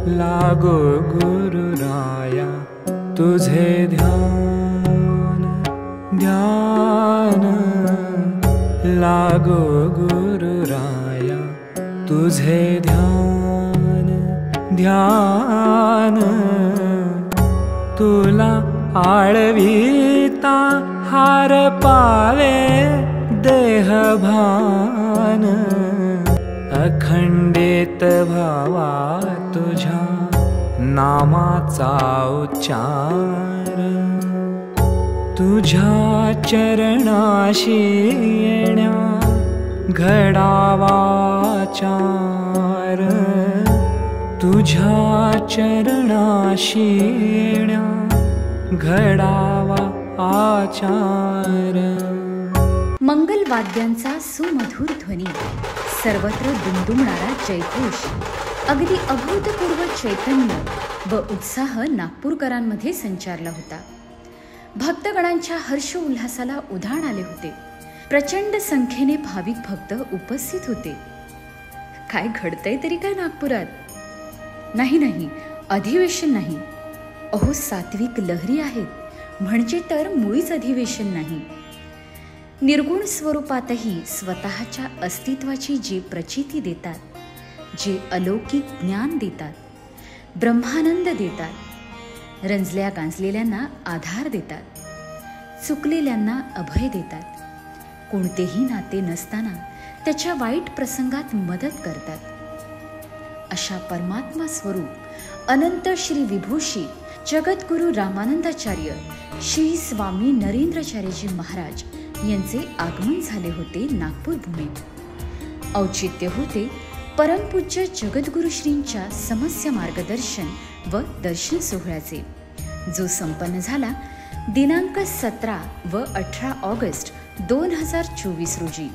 लागो गुरुराया तुझे ध्यान ध्यान, लागो गुरुराया तुझे ध्यान ध्यान, तुला आळविता हार पावे देहभान, अखंडित भावा तुझ्या नामाचा उच्चार, तुझ्या चरणाशी येण्या घडावा चार, तुझ्या चरणाशी येण्या घडावा आचार। मंगल वाद्यांचा सुमधुर ध्वनी, सर्वत्र दुमदुमणारा जयघोष, अगदी अभूतपूर्व चैतन्य व उत्साह नागपूरकरांमध्ये संचारला होता। भक्तगणांच्या हर्ष उल्हासाला उधाण आले होते। प्रचंड संख्येने भाविक भक्त उपस्थित होते। काय घडतंय तरी काय नागपुरात? नाही, अधिवेशन नाही। अहो, सात्विक लहरी आहेत म्हणजे तर मुळीच अधिवेशन नाही। निर्गुण स्वरूपातही स्वतःच्या अस्तित्वाची जे प्रचिती देतात, जे अलौकिक ज्ञान देतात, ब्रह्मानंद देतात, रंजल्या गांजलेल्यांना आधार देतात, चुकलेल्यांना अभय देतात, कोणतेही नाते नसताना त्याच्या वाईट प्रसंगात मदत करतात, अशा परमात्मा स्वरूप अनंत श्री विभूषी जगद्गुरु रामानंदाचार्य श्री स्वामी नरेंद्राचार्यजी महाराज यांचे आगमन झाले होते नागपूर भूमीत। औचित्य होते परमपूज्य जगद्गुरु श्रींच्या समस्य मार्गदर्शन व दर्शन सोहळ्याचे, जो संपन्न झाला दिनांक 17 व 18 ऑगस्ट 2024 रोजी,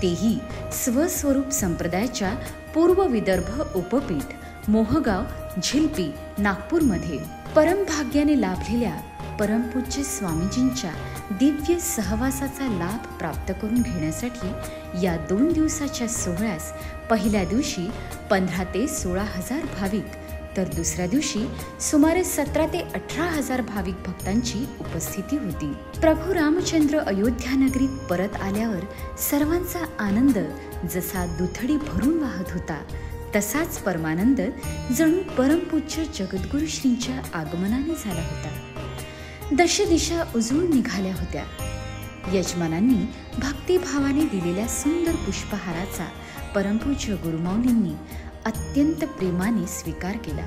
तेही स्वस्वरूप संप्रदायाच्या पूर्व विदर्भ उपपीठ मोहगाव झिलपी नागपूरमध्ये परमभाग्याने लाभलेल्या परमपूज्य स्वामीजींच्या दिव्य सहवासाचा लाभ प्राप्त करून घेण्यासाठी या 2 दिवसाच्या सोहळ्यास पहिल्या दिवशी 15 ते 16 हजार भाविक, तर दुसऱ्या दिवशी सुमारे 17 ते 18 हजार भाविक भक्तांची उपस्थिती होती। प्रभू रामचंद्र अयोध्या नगरीत परत आल्यावर सर्वांचा आनंद जसा दुथडी भरून वाहत होता, तसाच परमानंद जणू परमपूज्य जगद्गुरु श्रींच्या आगमनाने झाला होता। दशदिशा उजळून निघाल्या होत्या। यजमानांनी भक्तिभावाने दिलेल्या सुंदर पुष्पहाराचा परमपूज्य गुरुमाऊलींनी अत्यंत प्रेमाने स्वीकार केला।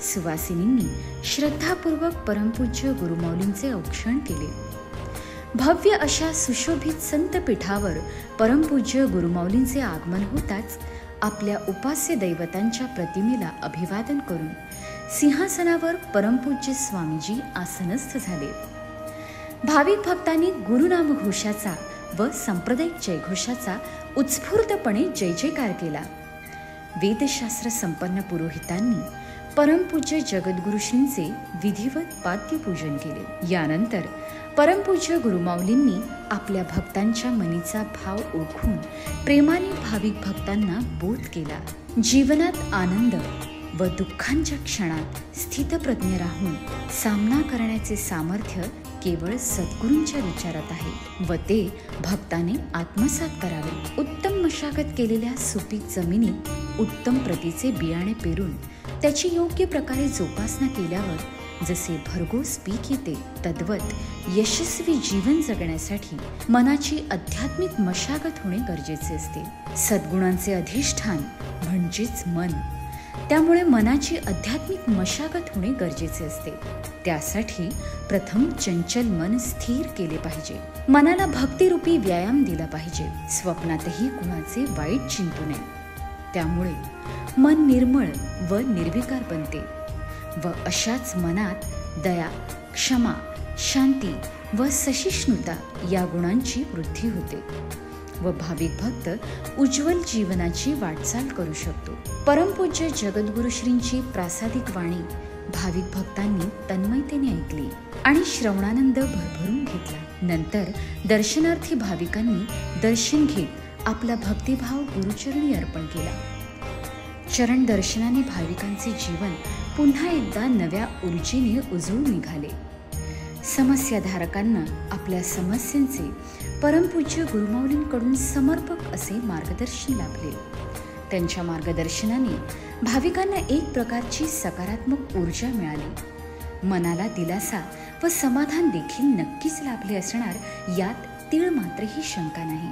सुवासिनींनी श्रद्धापूर्वक परमपूज्य गुरुमाऊलींचे औक्षण केले। भव्य अशा सुशोभित संतपीठावर परमपूज्य गुरुमाऊलींचे आगमन होताच आपल्या उपास्य दैवतांच्या प्रतिमेला अभिवादन करून सिंहासनावर परमपूज्य स्वामीजी आसनस्थ झाले। भाविक भक्तांनी गुरुनाम घोषाचा व सांप्रदायिक जयघोषाचा उत्स्फूर्तपणे जय जयकार केला। वेदशास्त्र संपन्न पुरोहितांनी परमपूज्य जगद्गुरु श्रींचे विधिवत पाद्यपूजन केले। यानंतर परमपूज्य गुरुमाऊलींनी आपल्या भक्तांच्या मनीचा भाव ओळखून प्रेमाने भाविक भक्तांना बोध केला। जीवनात आनंद व दुःखांच्या क्षणात स्थितप्रज्ञ राहून सामना करण्याचे सामर्थ्य केवळ सद्गुरूंच्या विचारात आहे व ते भक्ताने आत्मसात करावे। उत्तम मशागत केलेल्या सुपीक जमिनीत उत्तम प्रतीचे बियाणे पेरून त्याची योग्य प्रकारे जोपासना केल्यावर जसे भरघोस पीक येते, तद्वत यशस्वी जीवन जगण्यासाठी मनाची आध्यात्मिक मशागत होणे गरजेचे असते। सद्गुणांचे अधिष्ठान म्हणजेच मन, त्यामुळे मनाची आध्यात्मिक मशागत होणे गरजेचे असते। त्यासाठी प्रथम चंचल मन स्थिर केले पाहिजे। मनाला भक्तिरूपी व्यायाम दिला पाहिजे। स्वप्नातही कुणाचे वाईट चिंतू नये। त्यामुळे मन निर्मळ व निर्विकार बनते व अशाच मनात दया, क्षमा, शांती व सहिष्णुता या गुणांची वृद्धी होते व भाविक भक्त उज्ज्वल जीवनाची वाटचाल करू शकतो। परमपूज्य जगद्गुरु श्रींची प्रासादिक वाणी भाविक भक्तांनी तन्मयतेने ऐकली आणि श्रवणानंद भरभरून घेतला। नंतर दर्शनार्थी भाविकांनी दर्शन घेत आपला भक्तिभाव गुरुचरणी अर्पण केला। चरण दर्शनाने भाविकांचे जीवन पुन्हा एकदा नव्या ऊर्जेने उजळून निघाले. समस्याधारकांना आपल्या समस्यांचे परमपूज्य गुरुमाऊलींकडून समर्पक असे मार्गदर्शन लाभले. त्यांच्या मार्गदर्शनाने भाविकांना एक प्रकारची सकारात्मक ऊर्जा मिळाली. मनाला दिलासा व समाधान देखील नक्कीच लाभले असणार, यात तीळ मात्रही शंका नाही.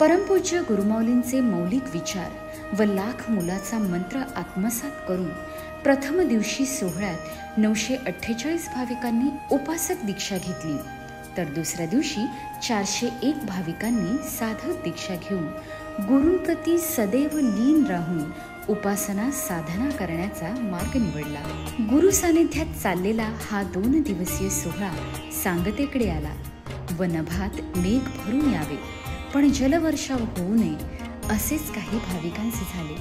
परमपूज्य गुरुमाऊलींचे मौलिक विचार व लाख मोलाचा मंत्र आत्मसात करून प्रथम दिवशी सोहळ्यात 948 भाविकांनी उपासक दीक्षा घेतली, तर दुसऱ्या दिवशी 401 भाविकांनी साधक दीक्षा घेऊन गुरूंप्रती सदैव लीन राहून उपासना साधना करण्याचा मार्ग निवडला. गुरु सानिध्यात चाललेला हा 2 दिवसीय सोहळा सांगतेकडे आला. व नभात मेघ भरून यावे पण जलवर्षाव होऊ नये असेच काही भाविकांचे झाले.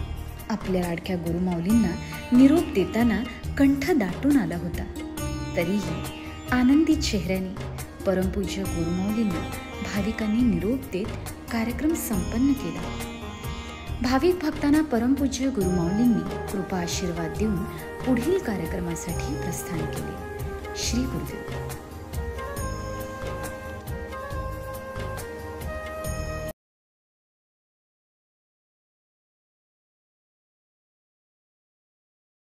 आपल्या लाडक्या गुरुमाऊलींना निरोप देताना कंठ दाटून आला होता. तरीही आनंदित चेहऱ्याने परमपूज्य गुरुमाऊलींना भाविकांनी निरोप देत कार्यक्रम संपन्न केला. भाविक भक्तांना परमपूज्य गुरुमाऊलींनी कृपा आशीर्वाद देऊन पुढील कार्यक्रमासाठी प्रस्थान केले. श्री गुरुदेव.